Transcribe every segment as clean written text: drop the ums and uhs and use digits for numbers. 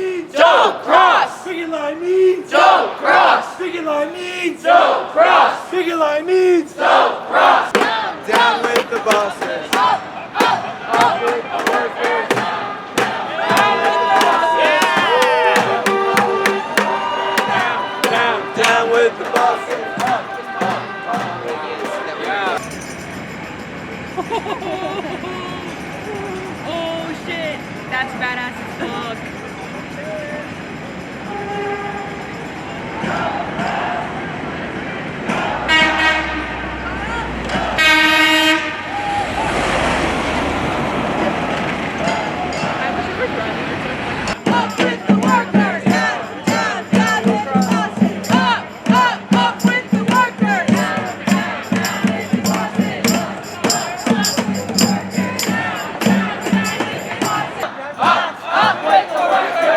means don't cross. Picket line means Don't cross. Picket line means Don't cross. Picket line means Don't cross. Down with the bosses. Up with the workers. Down with the bosses. Oh shit, that's badass as fuck. Up with the workers! Down, down, down with the bosses! Up, up, up with the workers! Down, down, down with the bosses! Up with the workers.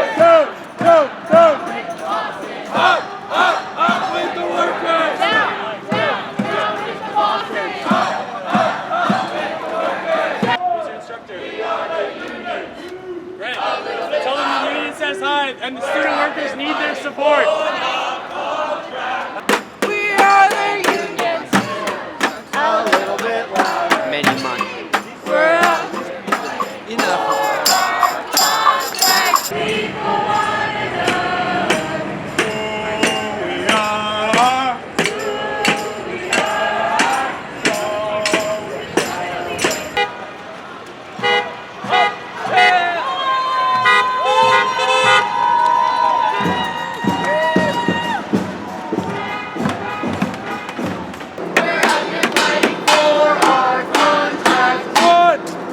Up with the workers. Down, down, down with the bosses! Who's your instructor? Brent, tell them the union says hi and the student workers need their support. We are the unions! A little bit louder. Many months. We're up! Enough.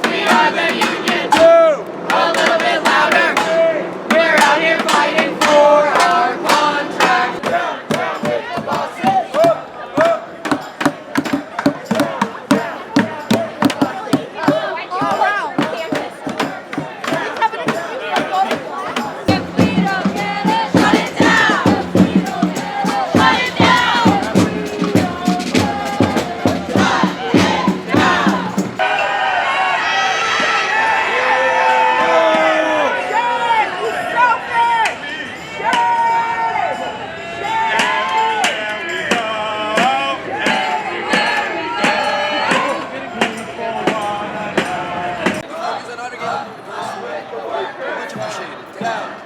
We are the union. A little bit louder. We're out here fighting for our contract. Down, down with the bosses. If we don't get it, shut it down! Shut it down!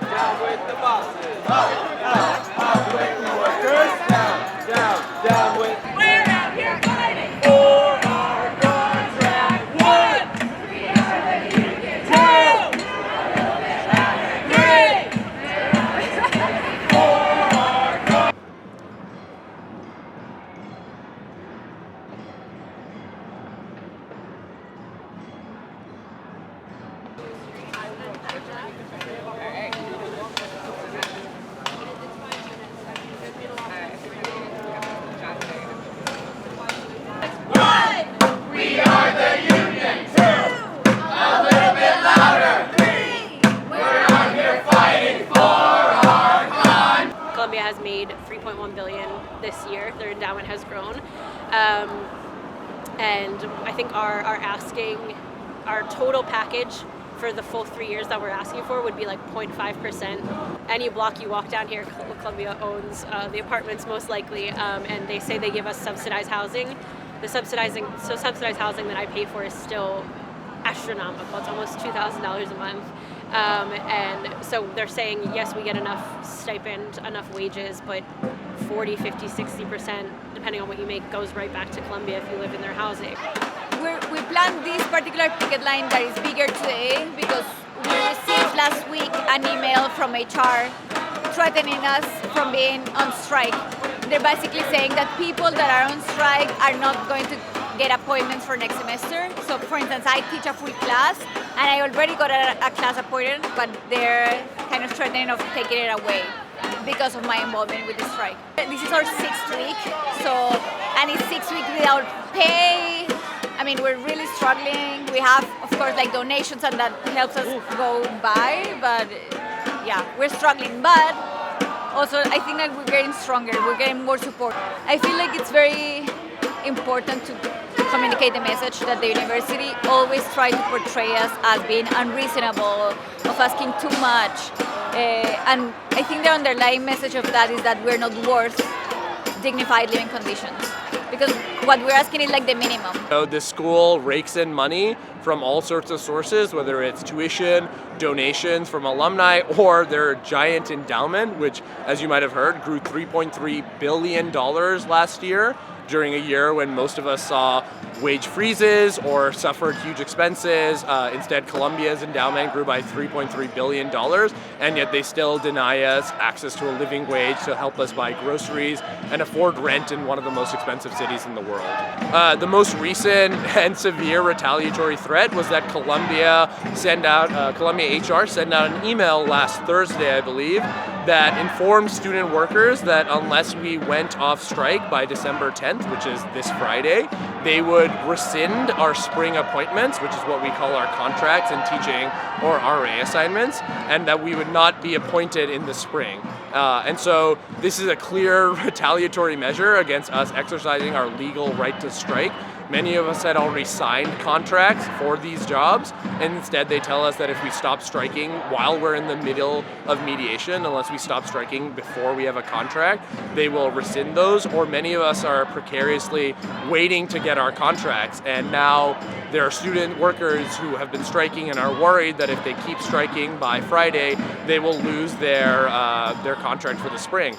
Down with the bosses. Up with the workers. Down with. We're out here fighting for our contract. One, we are the union. Two, three. One, We are the union. A little bit louder. three. We're out here fighting for our Columbia has made $3.1 billion this year. Their endowment has grown, and I think our total package for the full 3 years that we're asking for would be like 0.5%. Any block you walk down here, Columbia owns the apartments most likely, and they say they give us subsidized housing. The subsidized housing that I pay for is still astronomical. It's almost $2,000 a month. And so they're saying, yes, we get enough stipend, enough wages, but 40, 50, 60%, depending on what you make, goes right back to Columbia if you live in their housing. We planned this particular picket line that is bigger today because we received last week an email from HR threatening us from being on strike. They're basically saying that people that are on strike are not going to get appointments for next semester. So for instance, I teach a full class and I already got a class appointment, but they're kind of threatening of taking it away because of my involvement with the strike. This is our 6th week, and it's 6 weeks without pay. I mean, we're really struggling. We have, of course, like donations and that helps us go by, but yeah, we're struggling. But also, I think that we're getting stronger. We're getting more support. I feel like it's very important to communicate the message that the university always try to portray us as being unreasonable, of asking too much. And I think the underlying message of that is that we're not worth dignified living conditions, because what we're asking is like the minimum. So the school rakes in money from all sorts of sources, whether it's tuition, donations from alumni, or their giant endowment, which, as you might have heard, grew $3.3 billion last year, during a year when most of us saw wage freezes or suffered huge expenses. Instead, Columbia's endowment grew by $3.3 billion, and yet they still deny us access to a living wage to help us buy groceries and afford rent in one of the most expensive cities in the world. The most recent and severe retaliatory threat was that Columbia HR sent out an email last Thursday, I believe, that informed student workers that unless we went off strike by December 10th, which is this Friday, they would rescind our spring appointments, which is what we call our contracts in teaching or RA assignments, and that we would not be appointed in the spring. And so this is a clear retaliatory measure against us exercising our legal right to strike. Many of us had already signed contracts for these jobs, and instead they tell us that if we stop striking while we're in the middle of mediation, unless we stop striking before we have a contract, they will rescind those, or many of us are precariously waiting to get our contracts, and now there are student workers who have been striking and are worried that if they keep striking by Friday, they will lose their contract for the spring.